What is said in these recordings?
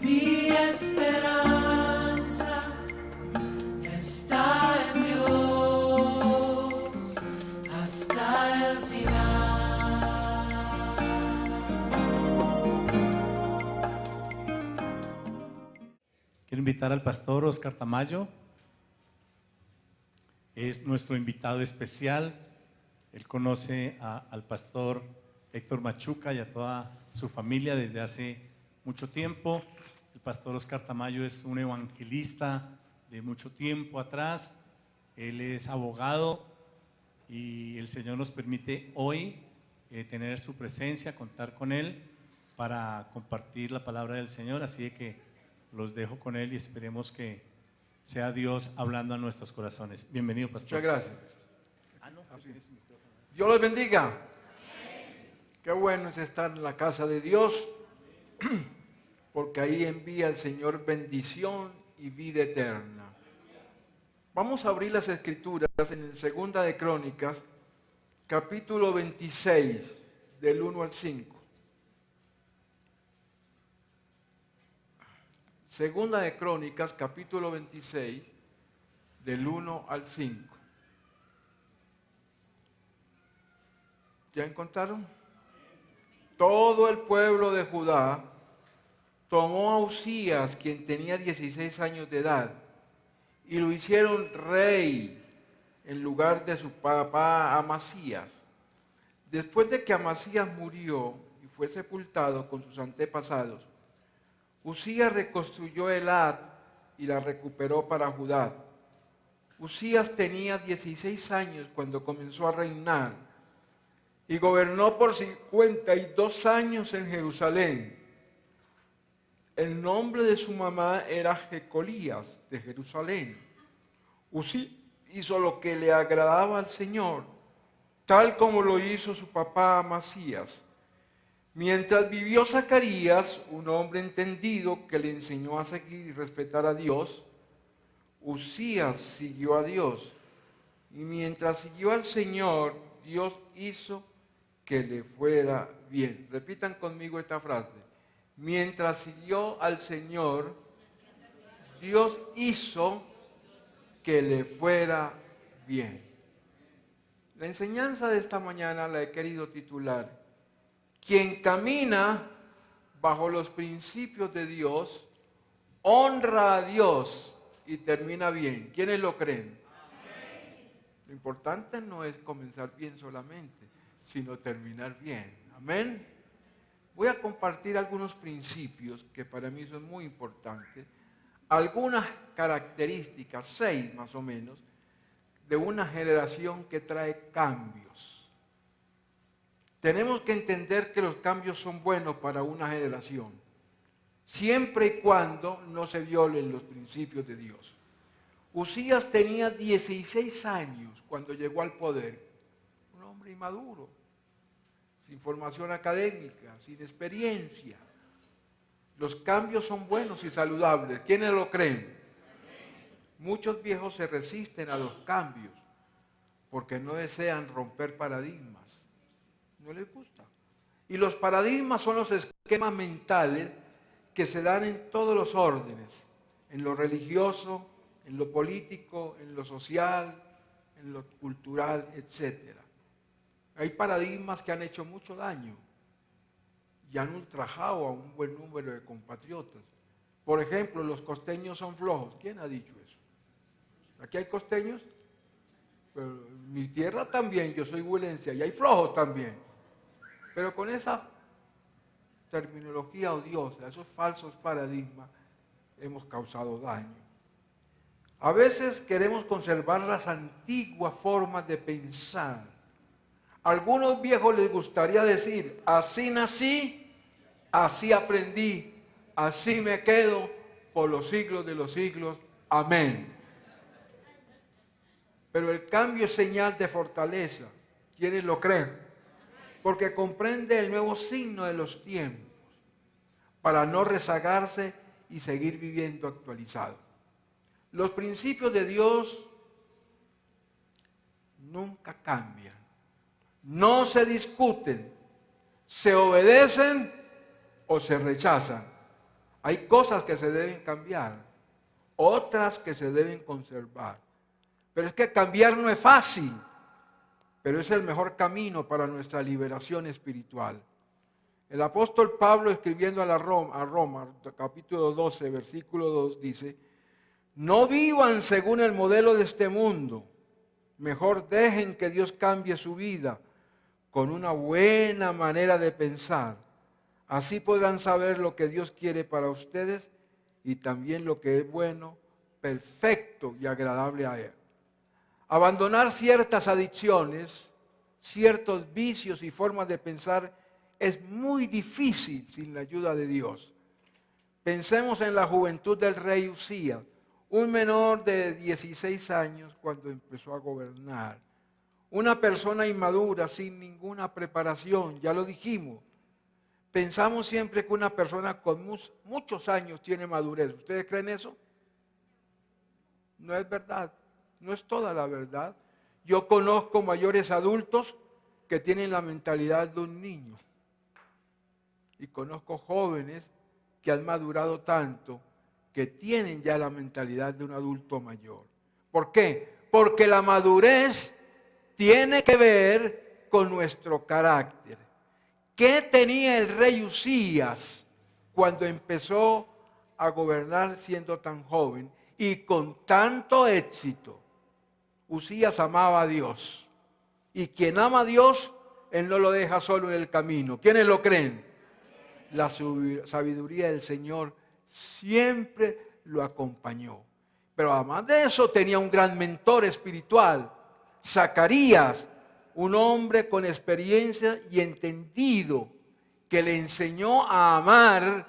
Mi esperanza está en Dios hasta el final. Quiero invitar al pastor Oscar Tamayo. Es nuestro invitado especial. Él conoce al pastor Héctor Machuca y a toda su familia desde hace mucho tiempo. El pastor Oscar Tamayo es un evangelista de mucho tiempo atrás. Él es abogado y el Señor nos permite hoy tener su presencia, contar con él para compartir la palabra del Señor. Así de que los dejo con él y esperemos que sea Dios hablando a nuestros corazones. Bienvenido, pastor. Muchas gracias. Dios los bendiga. Qué bueno es estar en la casa de Dios, porque ahí envía el Señor bendición y vida eterna. Vamos a abrir las escrituras en el Segunda de Crónicas, capítulo 26, del 1 al 5. Segunda de Crónicas, capítulo 26, del 1 al 5. ¿Ya encontraron? Todo el pueblo de Judá tomó a Uzías, quien tenía 16 años de edad, y lo hicieron rey en lugar de su papá Amasías. Después de que Amasías murió y fue sepultado con sus antepasados, Uzías reconstruyó Elat y la recuperó para Judá. Uzías tenía 16 años cuando comenzó a reinar y gobernó por 52 años en Jerusalén. El nombre de su mamá era Jecolías de Jerusalén. Uzías hizo lo que le agradaba al Señor, tal como lo hizo su papá Amasías. Mientras vivió Zacarías, un hombre entendido que le enseñó a seguir y respetar a Dios, Uzías siguió a Dios. Y mientras siguió al Señor, Dios hizo que le fuera bien. Repitan conmigo esta frase. Mientras siguió al Señor, Dios hizo que le fuera bien. La enseñanza de esta mañana la he querido titular: quien camina bajo los principios de Dios, honra a Dios y termina bien. ¿Quiénes lo creen? Amén. Lo importante no es comenzar bien solamente, sino terminar bien. Amén. Voy a compartir algunos principios que para mí son muy importantes, algunas características, 6 más o menos, de una generación que trae cambios. Tenemos que entender que los cambios son buenos para una generación, siempre y cuando no se violen los principios de Dios. Uzías tenía 16 años cuando llegó al poder, un hombre inmaduro, sin formación académica, sin experiencia. Los cambios son buenos y saludables. ¿Quiénes lo creen? Muchos viejos se resisten a los cambios porque no desean romper paradigmas. No les gusta. Y los paradigmas son los esquemas mentales que se dan en todos los órdenes, en lo religioso, en lo político, en lo social, en lo cultural, etc. Hay paradigmas que han hecho mucho daño y han ultrajado a un buen número de compatriotas. Por ejemplo, los costeños son flojos. ¿Quién ha dicho eso? ¿Aquí hay costeños? Pero en mi tierra también, yo soy huilense, y hay flojos también. Pero con esa terminología odiosa, esos falsos paradigmas, hemos causado daño. A veces queremos conservar las antiguas formas de pensar. A algunos viejos les gustaría decir: así nací, así aprendí, así me quedo por los siglos de los siglos. Amén. Pero el cambio es señal de fortaleza. ¿Quiénes lo creen? Porque comprende el nuevo signo de los tiempos para no rezagarse y seguir viviendo actualizado. Los principios de Dios nunca cambian, no se discuten, se obedecen o se rechazan. Hay cosas que se deben cambiar, otras que se deben conservar. Pero es que cambiar no es fácil, pero es el mejor camino para nuestra liberación espiritual. El apóstol Pablo, escribiendo a Roma, capítulo 12, versículo 2, dice: no vivan según el modelo de este mundo, mejor dejen que Dios cambie su vida con una buena manera de pensar. Así podrán saber lo que Dios quiere para ustedes y también lo que es bueno, perfecto y agradable a Él. Abandonar ciertas adicciones, ciertos vicios y formas de pensar es muy difícil sin la ayuda de Dios. Pensemos en la juventud del rey Usías, un menor de 16 años cuando empezó a gobernar. Una persona inmadura, sin ninguna preparación, ya lo dijimos. Pensamos siempre que una persona con muchos años tiene madurez. ¿Ustedes creen eso? No es verdad, no es toda la verdad. Yo conozco mayores adultos que tienen la mentalidad de un niño. Y conozco jóvenes que han madurado tanto que tienen ya la mentalidad de un adulto mayor. ¿Por qué? Porque la madurez tiene que ver con nuestro carácter. ¿Qué tenía el rey Usías cuando empezó a gobernar siendo tan joven y con tanto éxito? Usías amaba a Dios. Y quien ama a Dios, Él no lo deja solo en el camino. ¿Quiénes lo creen? La sabiduría del Señor siempre lo acompañó. Pero además de eso tenía un gran mentor espiritual, Zacarías, un hombre con experiencia y entendido que le enseñó a amar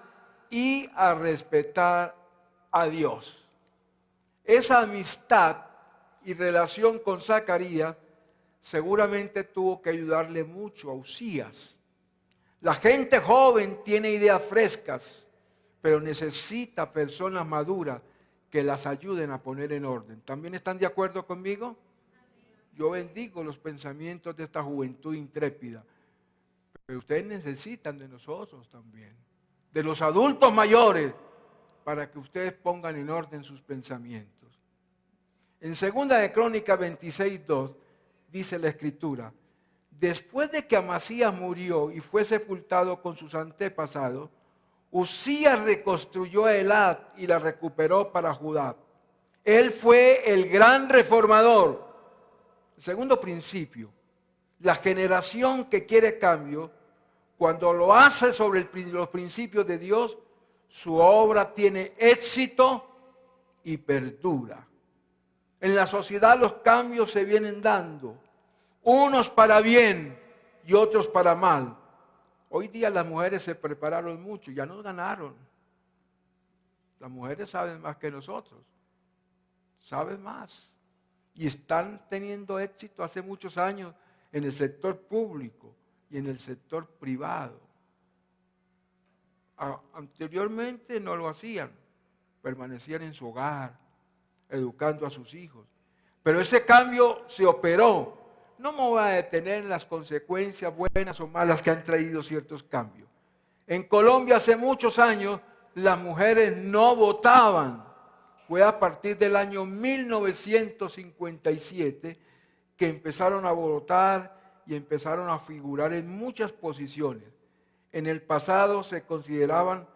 y a respetar a Dios. Esa amistad y relación con Zacarías seguramente tuvo que ayudarle mucho a Usías. La gente joven tiene ideas frescas, pero necesita personas maduras que las ayuden a poner en orden. ¿También están de acuerdo conmigo? Yo bendigo los pensamientos de esta juventud intrépida, pero ustedes necesitan de nosotros también, de los adultos mayores, para que ustedes pongan en orden sus pensamientos. En 2 de Crónicas 26:2 dice la Escritura: después de que Amasías murió y fue sepultado con sus antepasados, Usías reconstruyó a Elat y la recuperó para Judá. Él fue el gran reformador. El segundo principio: la generación que quiere cambio, cuando lo hace sobre los principios de Dios, su obra tiene éxito y perdura. En la sociedad los cambios se vienen dando, unos para bien y otros para mal. Hoy día las mujeres se prepararon mucho, ya nos ganaron. Las mujeres saben más que nosotros, saben más. Y están teniendo éxito hace muchos años en el sector público y en el sector privado. Anteriormente no lo hacían, permanecían en su hogar, educando a sus hijos. Pero ese cambio se operó. No me voy a detener en las consecuencias buenas o malas que han traído ciertos cambios. En Colombia hace muchos años las mujeres no votaban. Fue a partir del año 1957 que empezaron a votar y empezaron a figurar en muchas posiciones. En el pasado se consideraban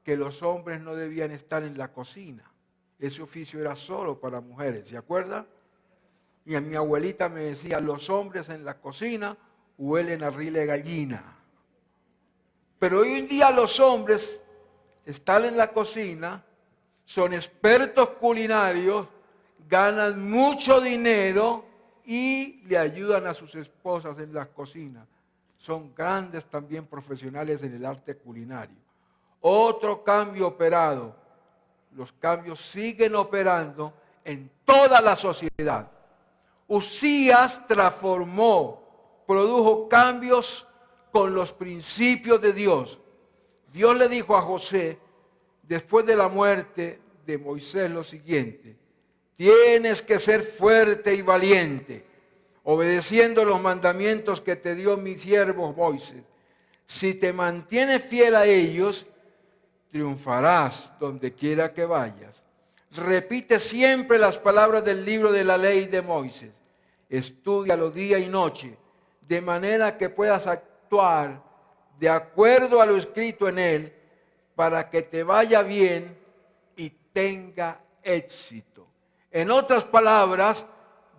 que los hombres no debían estar en la cocina. Ese oficio era solo para mujeres, ¿se acuerdan? Y a mi abuelita me decía: los hombres en la cocina huelen a rile gallina. Pero hoy en día los hombres están en la cocina, son expertos culinarios, ganan mucho dinero y le ayudan a sus esposas en la cocina. Son grandes también profesionales en el arte culinario. Otro cambio operado. Los cambios siguen operando en toda la sociedad. Usías transformó, produjo cambios con los principios de Dios. Dios le dijo a José, después de la muerte de Moisés, lo siguiente: tienes que ser fuerte y valiente, obedeciendo los mandamientos que te dio mi siervo Moisés. Si te mantienes fiel a ellos, triunfarás donde quiera que vayas. Repite siempre las palabras del libro de la ley de Moisés. Estúdialo día y noche, de manera que puedas actuar de acuerdo a lo escrito en él, para que te vaya bien y tenga éxito. En otras palabras,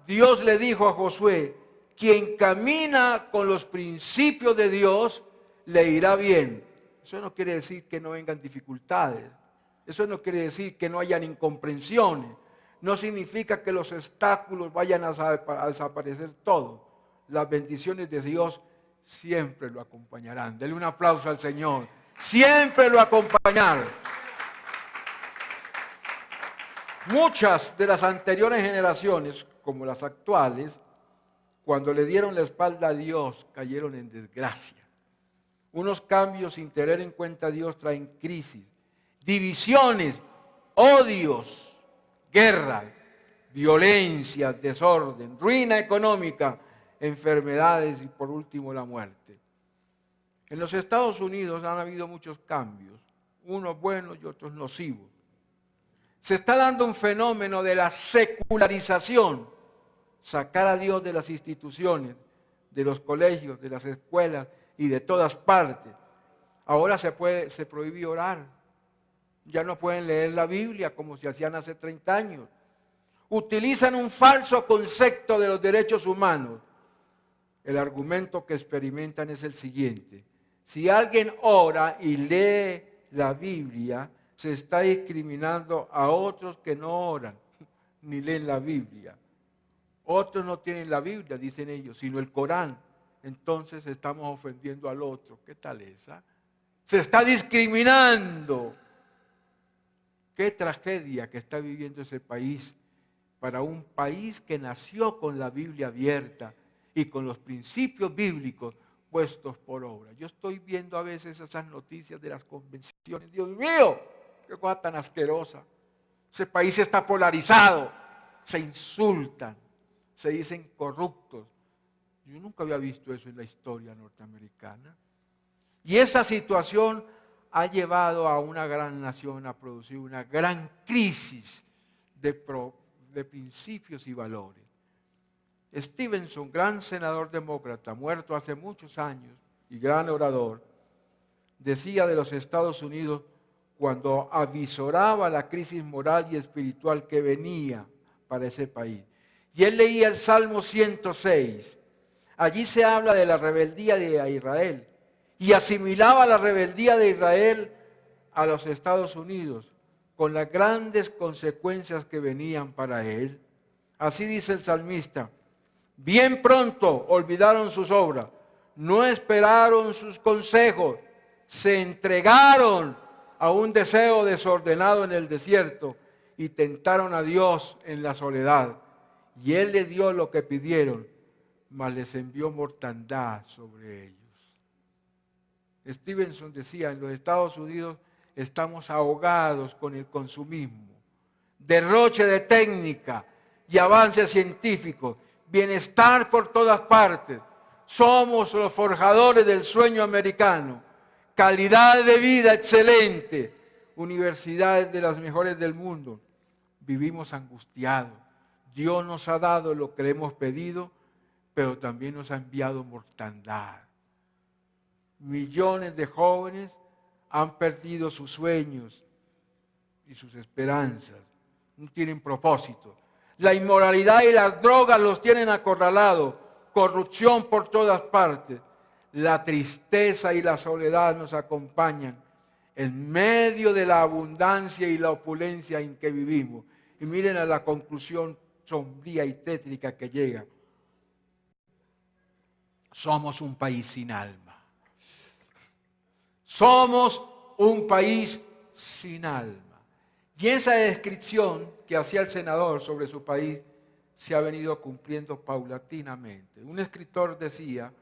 Dios le dijo a Josué: quien camina con los principios de Dios, le irá bien. Eso no quiere decir que no vengan dificultades. Eso no quiere decir que no hayan incomprensiones. No significa que los obstáculos vayan a desaparecer todos. Las bendiciones de Dios siempre lo acompañarán. Denle un aplauso al Señor. Siempre lo acompañarán. Muchas de las anteriores generaciones, como las actuales, cuando le dieron la espalda a Dios, cayeron en desgracia. Unos cambios sin tener en cuenta a Dios traen crisis, divisiones, odios, guerra, violencia, desorden, ruina económica, enfermedades y por último la muerte. En los Estados Unidos han habido muchos cambios, unos buenos y otros nocivos. Se está dando un fenómeno de la secularización, sacar a Dios de las instituciones, de los colegios, de las escuelas y de todas partes. Ahora se prohíbe orar. Ya no pueden leer la Biblia como se hacían hace 30 años. Utilizan un falso concepto de los derechos humanos. El argumento que experimentan es el siguiente: si alguien ora y lee la Biblia, se está discriminando a otros que no oran ni leen la Biblia. Otros no tienen la Biblia, dicen ellos, sino el Corán. Entonces estamos ofendiendo al otro. ¿Qué tal esa? Se está discriminando. Qué tragedia que está viviendo ese país, para un país que nació con la Biblia abierta y con los principios bíblicos puestos por obra. Yo estoy viendo a veces esas noticias de las convenciones. Dios mío, qué cosa tan asquerosa. Ese país está polarizado, se insultan, se dicen corruptos. Yo nunca había visto eso en la historia norteamericana. Y esa situación ha llevado a una gran nación a producir una gran crisis de principios y valores. Stevenson, gran senador demócrata, muerto hace muchos años y gran orador, decía de los Estados Unidos cuando avisoraba la crisis moral y espiritual que venía para ese país. Y él leía el Salmo 106. Allí se habla de la rebeldía de Israel y asimilaba la rebeldía de Israel a los Estados Unidos con las grandes consecuencias que venían para él. Así dice el salmista: bien pronto olvidaron sus obras, no esperaron sus consejos, se entregaron a un deseo desordenado en el desierto y tentaron a Dios en la soledad. Y Él les dio lo que pidieron, mas les envió mortandad sobre ellos. Stevenson decía: en los Estados Unidos estamos ahogados con el consumismo, derroche de técnica y avances científicos, bienestar por todas partes. Somos los forjadores del sueño americano, calidad de vida excelente, universidades de las mejores del mundo. Vivimos angustiados. Dios nos ha dado lo que le hemos pedido, pero también nos ha enviado mortandad. Millones de jóvenes han perdido sus sueños y sus esperanzas. No tienen propósito. La inmoralidad y las drogas los tienen acorralados. Corrupción por todas partes. La tristeza y la soledad nos acompañan en medio de la abundancia y la opulencia en que vivimos. Y miren a la conclusión sombría y tétrica que llega. Somos un país sin alma. Somos un país sin alma. Y esa descripción que hacía el senador sobre su país se ha venido cumpliendo paulatinamente. Un escritor decía: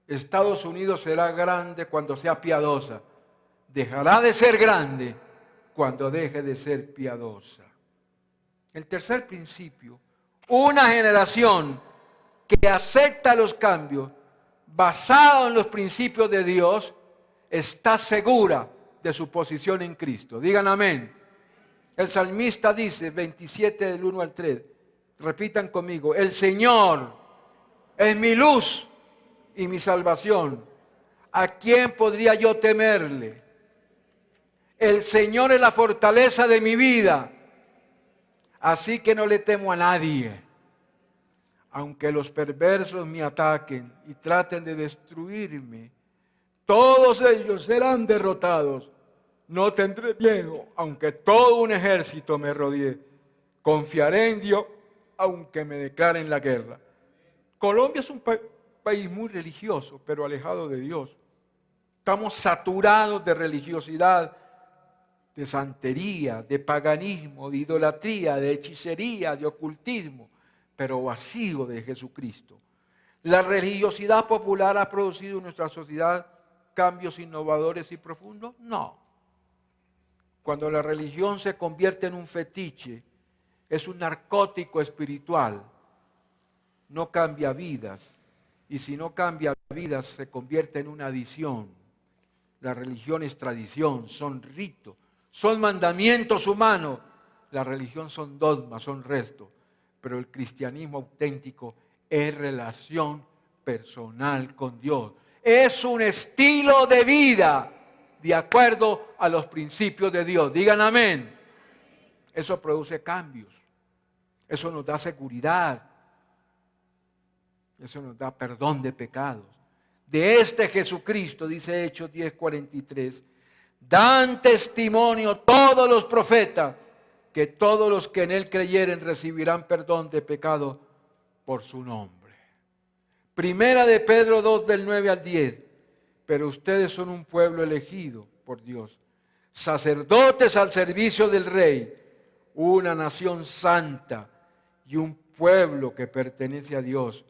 Estados Unidos será grande cuando sea piadosa. Dejará de ser grande cuando deje de ser piadosa. El tercer principio: una generación que acepta los cambios basado en los principios de Dios está segura de su posición en Cristo. Digan amén. El salmista dice, 27 del 1 al 3, repitan conmigo, el Señor es mi luz y mi salvación. ¿A quién podría yo temerle? El Señor es la fortaleza de mi vida, así que no le temo a nadie. Aunque los perversos me ataquen y traten de destruirme, todos ellos serán derrotados. No tendré miedo, aunque todo un ejército me rodee. Confiaré en Dios, aunque me declaren la guerra. Colombia es un país muy religioso, pero alejado de Dios. Estamos saturados de religiosidad, de santería, de paganismo, de idolatría, de hechicería, de ocultismo, pero vacío de Jesucristo. La religiosidad popular ha producido en nuestra sociedad cambios innovadores y profundos. No. Cuando la religión se convierte en un fetiche, es un narcótico espiritual. No cambia vidas. Y si no cambia vidas, se convierte en una adicción. La religión es tradición, son ritos, son mandamientos humanos. La religión son dogmas, son restos. Pero el cristianismo auténtico es relación personal con Dios. Es un estilo de vida de acuerdo a los principios de Dios. Digan amén. Eso produce cambios. Eso nos da seguridad. Eso nos da perdón de pecados. De este Jesucristo, dice Hechos 10:43, dan testimonio todos los profetas que todos los que en Él creyeren recibirán perdón de pecado por su nombre. Primera de Pedro 2 del 9 al 10. Pero ustedes son un pueblo elegido por Dios, sacerdotes al servicio del Rey, una nación santa y un pueblo que pertenece a Dios.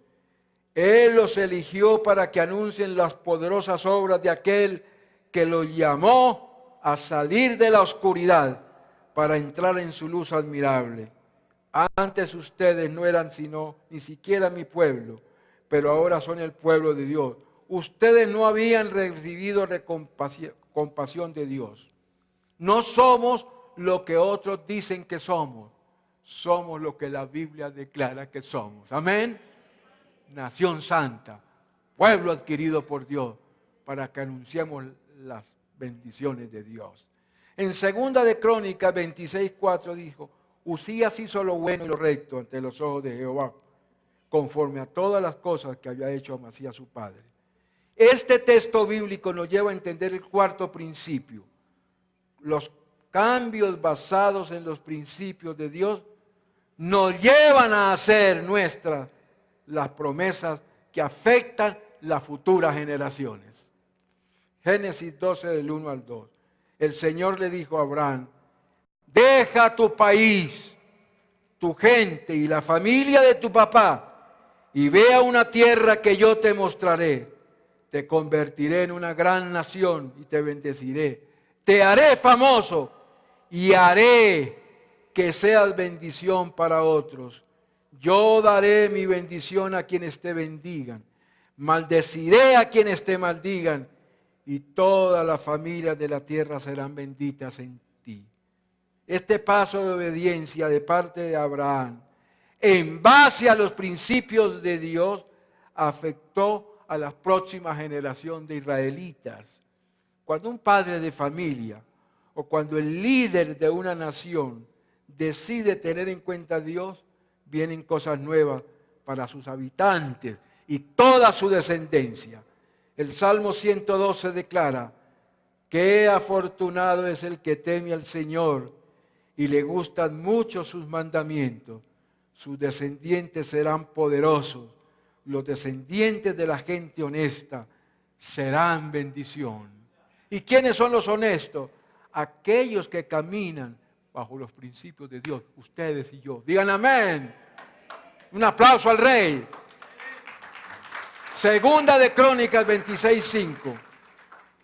Él los eligió para que anuncien las poderosas obras de aquel que los llamó a salir de la oscuridad para entrar en su luz admirable. Antes ustedes no eran ni siquiera mi pueblo, pero ahora son el pueblo de Dios. Ustedes no habían recibido compasión de Dios. No somos lo que otros dicen que somos. Somos lo que la Biblia declara que somos. Amén. Nación santa, pueblo adquirido por Dios, para que anunciemos las bendiciones de Dios. En 2 de Crónicas 26:4 dijo, Usías hizo lo bueno y lo recto ante los ojos de Jehová, conforme a todas las cosas que había hecho Amasías su padre. Este texto bíblico nos lleva a entender el cuarto principio. Los cambios basados en los principios de Dios nos llevan a hacer nuestras las promesas que afectan las futuras generaciones. Génesis 12 del 1 al 2. El Señor le dijo a Abraham, deja tu país, tu gente y la familia de tu papá y ve a una tierra que yo te mostraré. Te convertiré en una gran nación y te bendeciré. Te haré famoso y haré que seas bendición para otros. Yo daré mi bendición a quienes te bendigan. Maldeciré a quienes te maldigan. Y todas las familias de la tierra serán benditas en ti. Este paso de obediencia de parte de Abraham, en base a los principios de Dios, afectó a la próxima generación de israelitas. Cuando un padre de familia o cuando el líder de una nación decide tener en cuenta a Dios, vienen cosas nuevas para sus habitantes y toda su descendencia. El Salmo 112 declara, qué afortunado es el que teme al Señor y le gustan mucho sus mandamientos. Sus descendientes serán poderosos. Los descendientes de la gente honesta serán bendición. ¿Y quiénes son los honestos? Aquellos que caminan bajo los principios de Dios, ustedes y yo. Digan amén. Un aplauso al Rey. Segunda de Crónicas 26:5.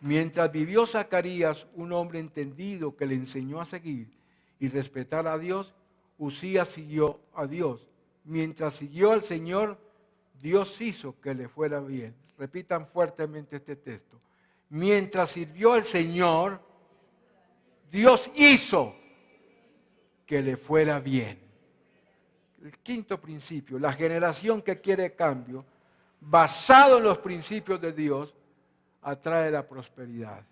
Mientras vivió Zacarías, un hombre entendido que le enseñó a seguir y respetar a Dios, Usías siguió a Dios. Mientras siguió al Señor, Dios hizo que le fuera bien. Repitan fuertemente este texto. Mientras sirvió al Señor, Dios hizo que le fuera bien. El quinto principio, la generación que quiere cambio, basado en los principios de Dios, atrae la prosperidad.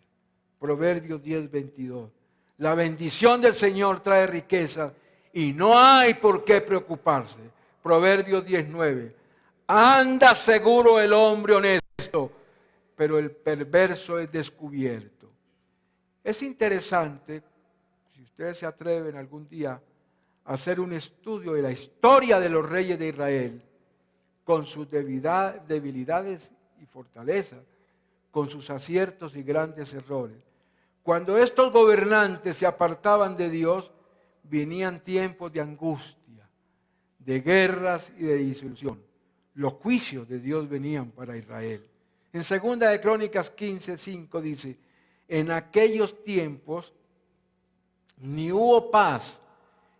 Proverbios 10:22. La bendición del Señor trae riqueza y no hay por qué preocuparse. Proverbios 10:9. Anda seguro el hombre honesto, pero el perverso es descubierto. Es interesante, si ustedes se atreven algún día a hacer un estudio de la historia de los reyes de Israel, con sus debilidades y fortalezas, con sus aciertos y grandes errores. Cuando estos gobernantes se apartaban de Dios, venían tiempos de angustia, de guerras y de disolución. Los juicios de Dios venían para Israel. En 2 de Crónicas 15:5 dice, en aquellos tiempos ni hubo paz,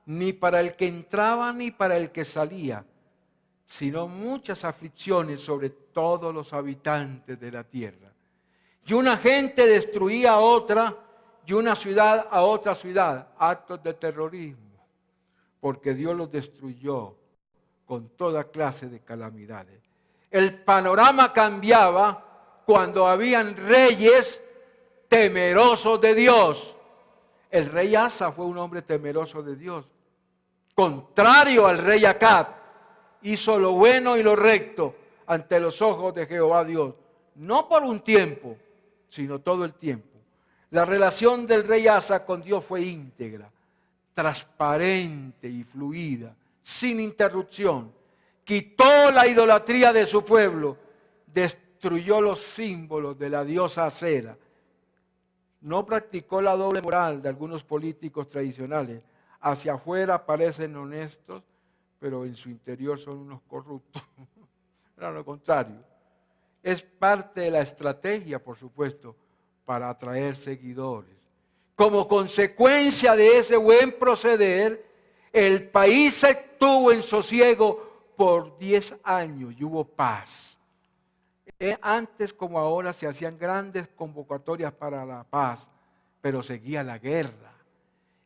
ni para el que entraba ni para el que salía, sino muchas aflicciones sobre todos los habitantes de la tierra. Y una gente destruía a otra, y una ciudad a otra ciudad, actos de terrorismo, porque Dios los destruyó con toda clase de calamidades. El panorama cambiaba cuando habían reyes temerosos de Dios. El rey Asa fue un hombre temeroso de Dios, contrario al rey Acab. Hizo lo bueno y lo recto ante los ojos de Jehová Dios, no por un tiempo, sino todo el tiempo. La relación del rey Asa con Dios fue íntegra, transparente y fluida, sin interrupción. Quitó la idolatría de su pueblo, destruyó los símbolos de la diosa Acera. No practicó la doble moral de algunos políticos tradicionales. Hacia afuera parecen honestos, pero en su interior son unos corruptos. Era lo contrario. Es parte de la estrategia, por supuesto, para atraer seguidores. Como consecuencia de ese buen proceder, el país se estuvo en sosiego por 10 años y hubo paz. Antes como ahora se hacían grandes convocatorias para la paz, pero seguía la guerra.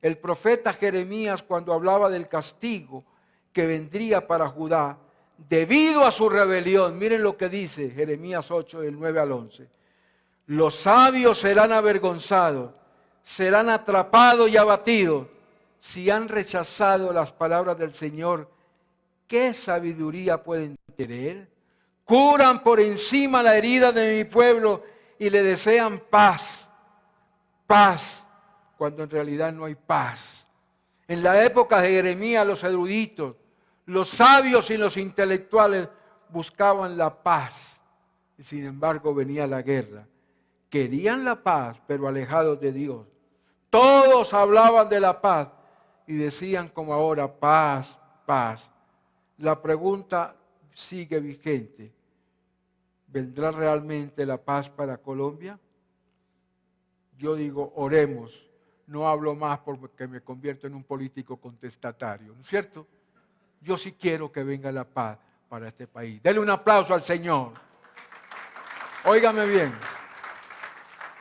El profeta Jeremías, cuando hablaba del castigo que vendría para Judá, debido a su rebelión, miren lo que dice Jeremías 8, del 9 al 11. Los sabios serán avergonzados, serán atrapados y abatidos. Si han rechazado las palabras del Señor, ¿qué sabiduría pueden tener? Curan por encima la herida de mi pueblo y le desean paz. Paz, cuando en realidad no hay paz. En la época de Jeremías, los eruditos, los sabios y los intelectuales buscaban la paz. Y sin embargo venía la guerra. Querían la paz, pero alejados de Dios. Todos hablaban de la paz y decían como ahora, paz, paz. La pregunta sigue vigente. ¿Vendrá realmente la paz para Colombia? Yo digo, oremos. No hablo más porque me convierto en un político contestatario, ¿no es cierto? Yo sí quiero que venga la paz para este país. Denle un aplauso al Señor. Óigame bien.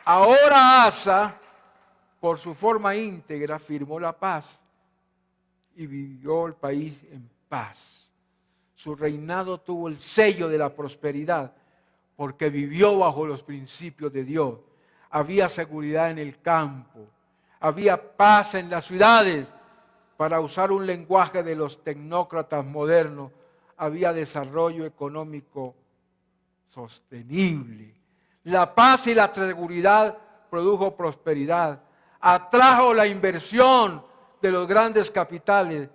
Ahora Asa, por su forma íntegra, firmó la paz y vivió el país en paz. Su reinado tuvo el sello de la prosperidad porque vivió bajo los principios de Dios. Había seguridad en el campo, había paz en las ciudades. Para usar un lenguaje de los tecnócratas modernos, había desarrollo económico sostenible. La paz y la seguridad produjo prosperidad, atrajo la inversión de los grandes capitales,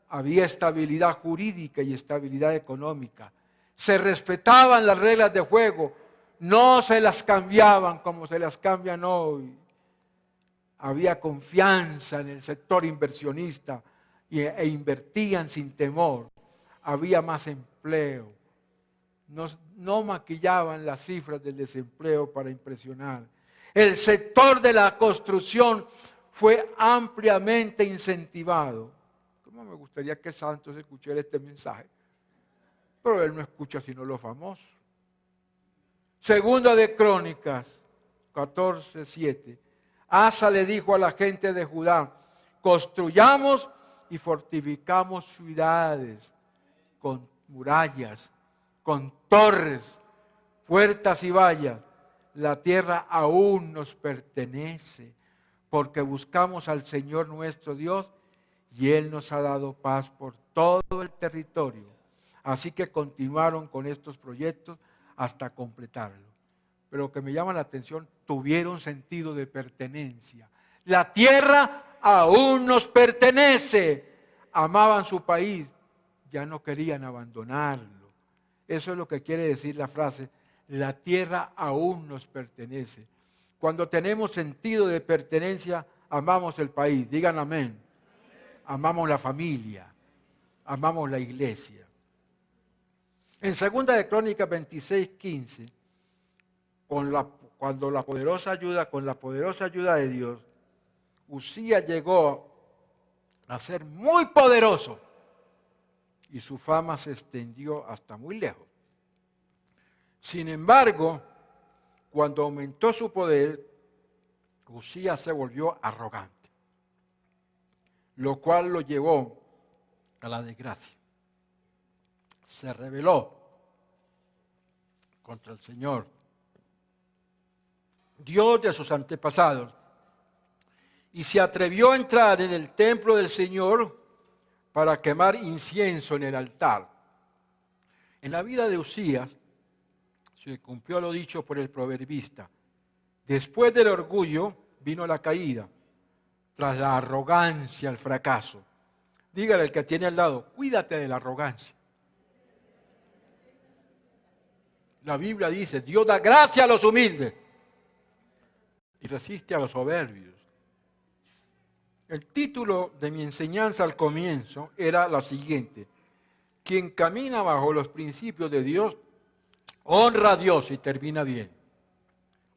había estabilidad jurídica y estabilidad económica. Se respetaban las reglas de juego, no se las cambiaban como se las cambian hoy. Había confianza en el sector inversionista e invertían sin temor. Había más empleo. No maquillaban las cifras del desempleo para impresionar. El sector de la construcción fue ampliamente incentivado. ¿Cómo me gustaría que Santos escuchara este mensaje? Pero él no escucha sino lo famoso. Segunda de Crónicas 14:7. Asa le dijo a la gente de Judá: construyamos y fortificamos ciudades con murallas, con torres, puertas y vallas. La tierra aún nos pertenece, porque buscamos al Señor nuestro Dios y Él nos ha dado paz por todo el territorio. Así que continuaron con estos proyectos hasta completarlo. Pero lo que me llama la atención, tuvieron sentido de pertenencia. La tierra aún nos pertenece. Amaban su país, ya no querían abandonarlo. Eso es lo que quiere decir la frase: la tierra aún nos pertenece. Cuando tenemos sentido de pertenencia, amamos el país. Digan amén. Amamos la familia, amamos la iglesia. En 2 de Crónicas 26:15, con la poderosa ayuda de Dios, Uzías llegó a ser muy poderoso y su fama se extendió hasta muy lejos. Sin embargo, cuando aumentó su poder, Uzías se volvió arrogante, lo cual lo llevó a la desgracia. Se rebeló contra el Señor, Dios de sus antepasados, y se atrevió a entrar en el templo del Señor para quemar incienso en el altar. En la vida de Uzías se cumplió lo dicho por el proverbista: después del orgullo vino la caída, tras la arrogancia el fracaso. Dígale al que tiene al lado: cuídate de la arrogancia. La Biblia dice: Dios da gracia a los humildes y resiste a los soberbios. El título de mi enseñanza al comienzo era la siguiente: quien camina bajo los principios de Dios, honra a Dios y termina bien.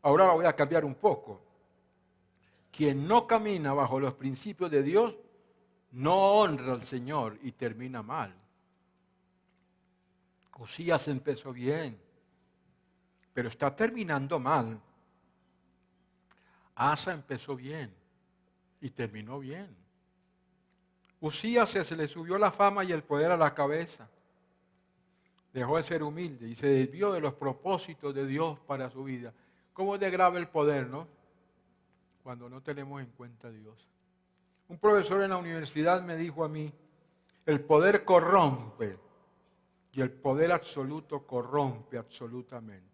Ahora voy a cambiar un poco. Quien no camina bajo los principios de Dios, no honra al Señor y termina mal. Uzías empezó bien, pero está terminando mal. Asa empezó bien y terminó bien. Uzías se le subió la fama y el poder a la cabeza. Dejó de ser humilde y se desvió de los propósitos de Dios para su vida. ¿Cómo es de grave el poder, no? Cuando no tenemos en cuenta a Dios. Un profesor en la universidad me dijo a mí: el poder corrompe y el poder absoluto corrompe absolutamente.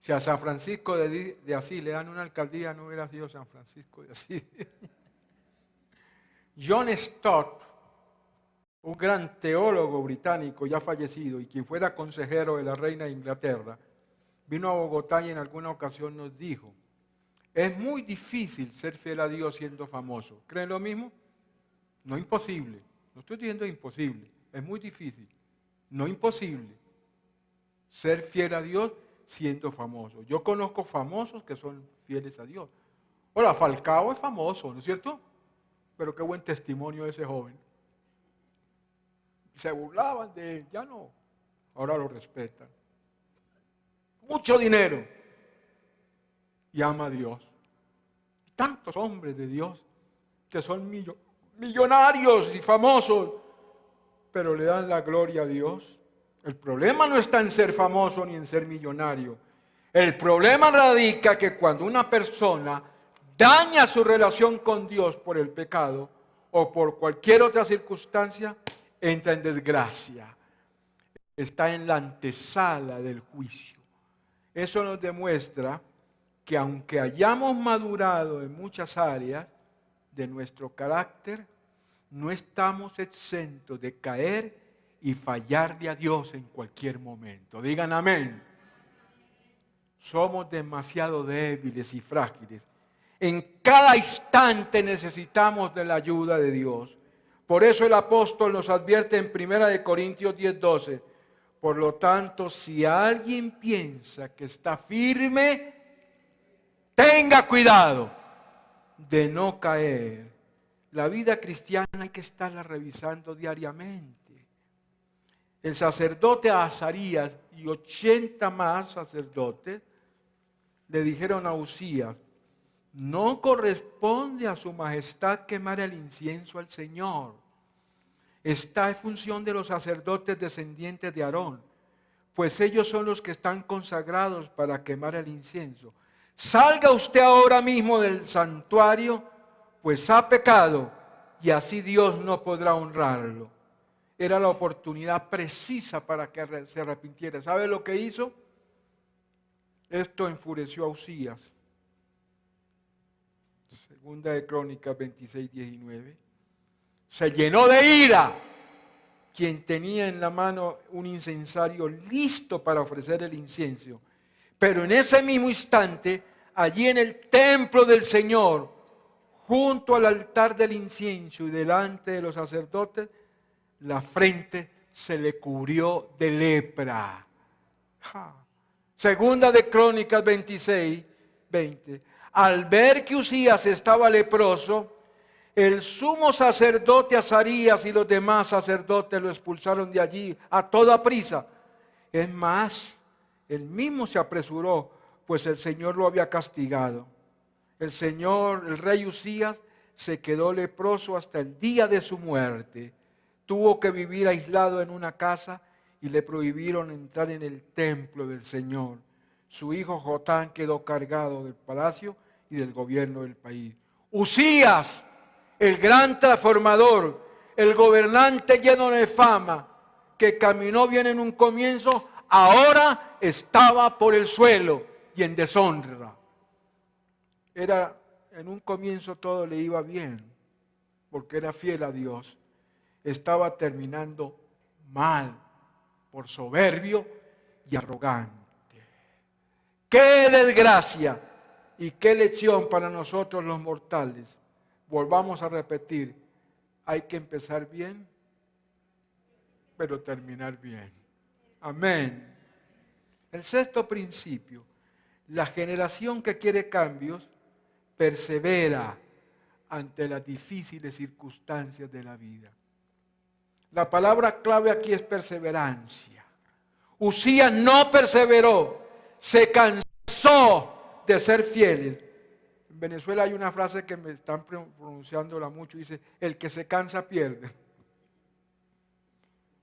Si a San Francisco de Asís le dan una alcaldía, no hubiera sido San Francisco de Asís. John Stott, un gran teólogo británico ya fallecido y quien fuera consejero de la reina de Inglaterra, vino a Bogotá y en alguna ocasión nos dijo: es muy difícil ser fiel a Dios siendo famoso. ¿Creen lo mismo? No imposible. No estoy diciendo imposible. Es muy difícil. No imposible ser fiel a Dios siendo famoso. Yo conozco famosos que son fieles a Dios. Hola, Falcao es famoso, ¿no es cierto? Pero qué buen testimonio de ese joven. Se burlaban de él, ya no. Ahora lo respetan. Mucho dinero. Y ama a Dios. Tantos hombres de Dios que son millonarios y famosos, pero le dan la gloria a Dios. El problema no está en ser famoso ni en ser millonario. El problema radica que cuando una persona daña su relación con Dios por el pecado o por cualquier otra circunstancia, entra en desgracia. Está en la antesala del juicio. Eso nos demuestra que aunque hayamos madurado en muchas áreas de nuestro carácter, no estamos exentos de caer y fallarle a Dios en cualquier momento. Digan amén. Somos demasiado débiles y frágiles. En cada instante necesitamos de la ayuda de Dios. Por eso el apóstol nos advierte en 1 Corintios 10:12. Por lo tanto, si alguien piensa que está firme, tenga cuidado de no caer. La vida cristiana hay que estarla revisando diariamente. El sacerdote Azarías y 80 más sacerdotes le dijeron a Uzías: No corresponde a su majestad quemar el incienso al Señor. Esta es función de los sacerdotes descendientes de Aarón, pues ellos son los que están consagrados para quemar el incienso. Salga usted ahora mismo del santuario, pues ha pecado, y así Dios no podrá honrarlo. Era la oportunidad precisa para que se arrepintiera. ¿Sabe lo que hizo? Esto enfureció a Uzías. Segunda de Crónicas 26, 19. Se llenó de ira quien tenía en la mano un incensario listo para ofrecer el incienso. Pero en ese mismo instante, allí en el templo del Señor, junto al altar del incienso y delante de los sacerdotes, la frente se le cubrió de lepra. Segunda de Crónicas 26, 20. Al ver que Uzías estaba leproso, el sumo sacerdote Azarías y los demás sacerdotes lo expulsaron de allí a toda prisa. Es más, él mismo se apresuró, pues el Señor lo había castigado. El rey Uzías, se quedó leproso hasta el día de su muerte. Tuvo que vivir aislado en una casa y le prohibieron entrar en el templo del Señor. Su hijo Jotán quedó cargado del palacio y del gobierno del país. Uzías, el gran transformador, el gobernante lleno de fama, que caminó bien en un comienzo, ahora estaba por el suelo y en deshonra. En un comienzo todo le iba bien, porque era fiel a Dios. Estaba terminando mal, por soberbio y arrogante. ¡Qué desgracia! Y qué lección para nosotros los mortales. Volvamos a repetir, hay que empezar bien, pero terminar bien. Amén. El sexto principio, la generación que quiere cambios persevera ante las difíciles circunstancias de la vida. La palabra clave aquí es perseverancia. Uzías no perseveró, se cansó de ser fieles. En Venezuela hay una frase que me están pronunciándola mucho, dice, el que se cansa pierde.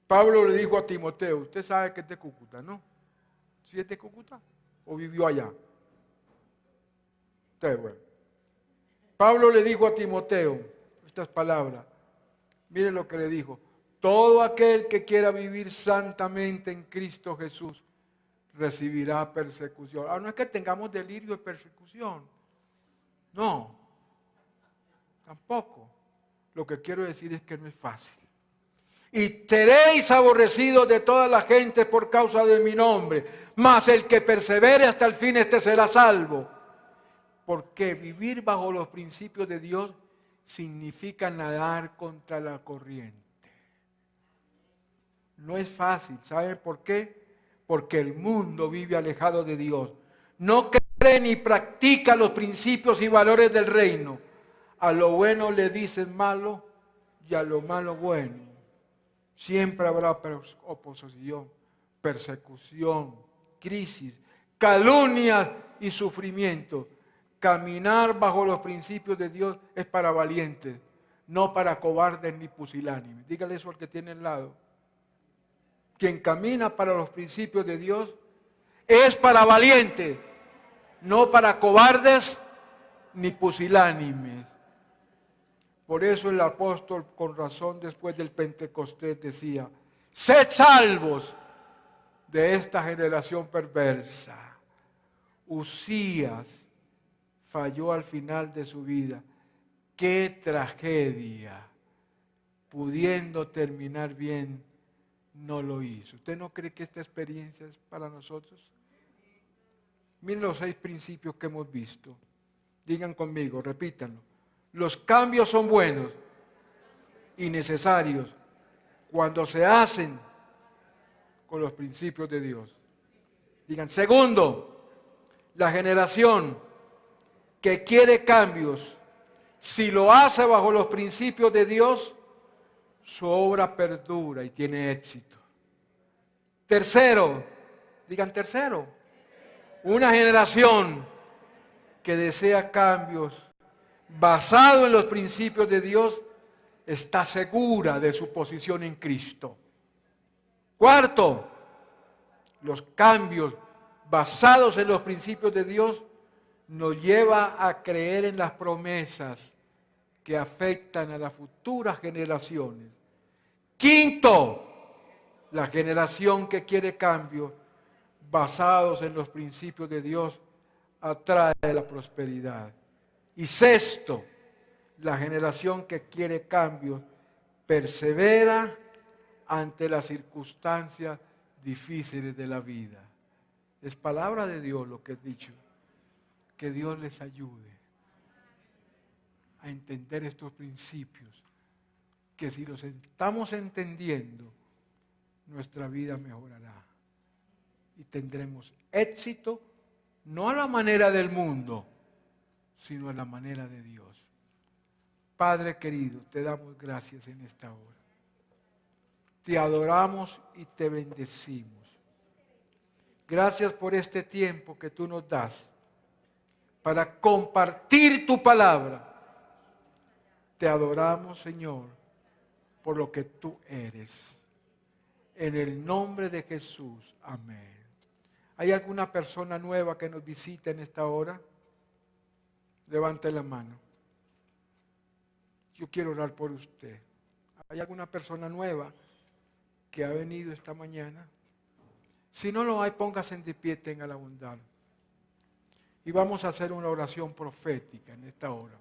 Pablo le dijo a Timoteo, usted sabe que es de Cúcuta, ¿no? ¿Sí es de Cúcuta? ¿O vivió allá? Usted, bueno. Pablo le dijo a Timoteo estas palabras, mire lo que le dijo, todo aquel que quiera vivir santamente en Cristo Jesús recibirá persecución. Ahora no es que tengamos delirio de persecución, no, tampoco. Lo que quiero decir es que no es fácil. Y seréis aborrecidos de toda la gente por causa de mi nombre, mas el que persevere hasta el fin, este será salvo. Porque vivir bajo los principios de Dios significa nadar contra la corriente. No es fácil, ¿saben por qué? Porque el mundo vive alejado de Dios. No cree ni practica los principios y valores del reino. A lo bueno le dicen malo y a lo malo bueno. Siempre habrá oposición, persecución, crisis, calumnias y sufrimiento. Caminar bajo los principios de Dios es para valientes, no para cobardes ni pusilánimes. Dígale eso al que tiene al lado. Quien camina para los principios de Dios es para valientes, no para cobardes ni pusilánimes. Por eso el apóstol, con razón, después del Pentecostés decía, sed salvos de esta generación perversa. Uzías falló al final de su vida. ¡Qué tragedia! Pudiendo terminar bien, no lo hizo. ¿Usted no cree que esta experiencia es para nosotros? Miren los 6 principios que hemos visto. Digan conmigo, repítanlo. Los cambios son buenos y necesarios cuando se hacen con los principios de Dios. Digan, segundo, la generación que quiere cambios, si lo hace bajo los principios de Dios, su obra perdura y tiene éxito. Tercero, digan tercero, una generación que desea cambios basado en los principios de Dios está segura de su posición en Cristo. Cuarto, los cambios basados en los principios de Dios nos lleva a creer en las promesas que afectan a las futuras generaciones. Quinto, la generación que quiere cambios basados en los principios de Dios atrae la prosperidad. Y sexto, la generación que quiere cambios persevera ante las circunstancias difíciles de la vida. Es palabra de Dios lo que he dicho. Que Dios les ayude a entender estos principios, que si los estamos entendiendo, nuestra vida mejorará y tendremos éxito, no a la manera del mundo, sino a la manera de Dios. Padre querido, te damos gracias en esta hora. Te adoramos y te bendecimos. Gracias por este tiempo que tú nos das para compartir tu palabra. Te adoramos, Señor, por lo que tú eres. En el nombre de Jesús, amén. ¿Hay alguna persona nueva que nos visite en esta hora? Levante la mano. Yo quiero orar por usted. ¿Hay alguna persona nueva que ha venido esta mañana? Si no lo hay, póngase de pie, tenga la bondad. Y vamos a hacer una oración profética en esta hora.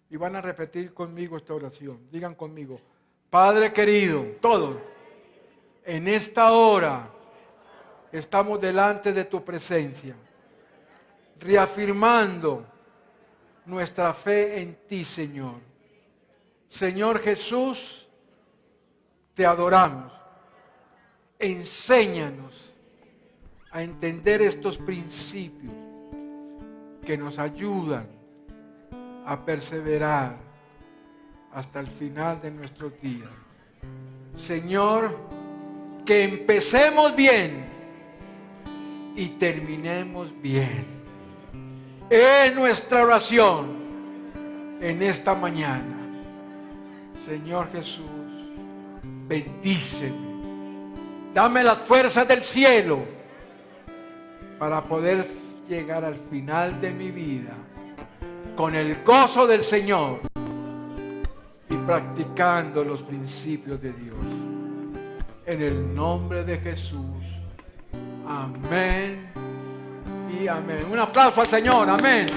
Y van a repetir conmigo esta oración. Digan conmigo: Padre querido, todos, en esta hora estamos delante de tu presencia, reafirmando nuestra fe en ti, Señor. Señor Jesús, te adoramos. Enséñanos a entender estos principios que nos ayudan a perseverar hasta el final de nuestros días. Señor, que empecemos bien y terminemos bien. Es nuestra oración en esta mañana. Señor Jesús, bendíceme. Dame las fuerzas del cielo para poder llegar al final de mi vida con el gozo del Señor y practicando los principios de Dios. En el nombre de Jesús. Amén y amén. Un aplauso al Señor. Amén.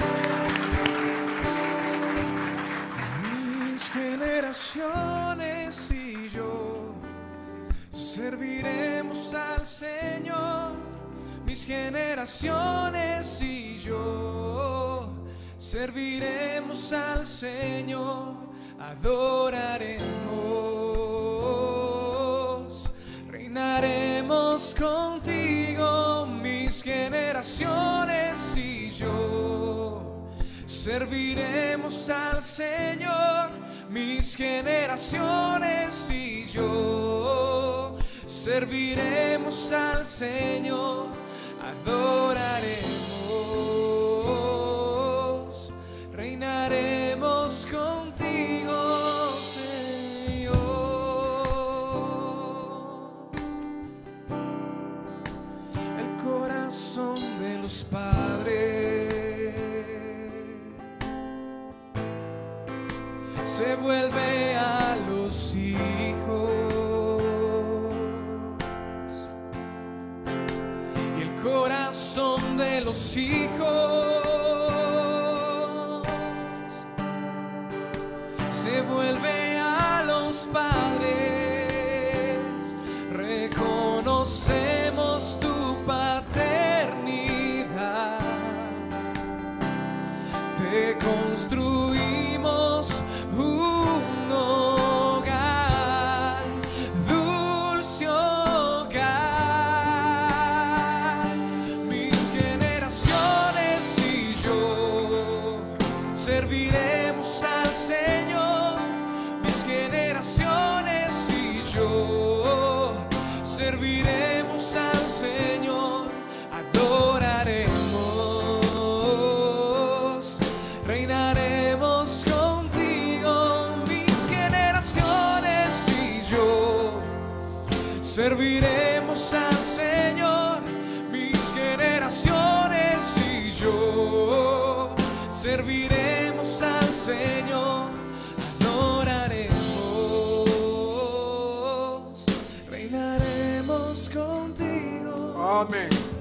Mis generaciones y yo serviremos al Señor. Mis generaciones y yo serviremos al Señor. Adoraremos, reinaremos contigo. Mis generaciones y yo serviremos al Señor. Mis generaciones y yo serviremos al Señor. Adoraremos, reinaremos contigo, Señor. El corazón de los padres se vuelve a los hijos, y el corazón de los hijos se vuelve a los padres. Reconocemos tu paternidad, te construimos un hogar, dulce hogar. Mis generaciones y yo serviremos al Señor. Mis generaciones serviremos al Señor, mis generaciones y yo. Serviremos al Señor, adoraremos, reinaremos contigo. Amén.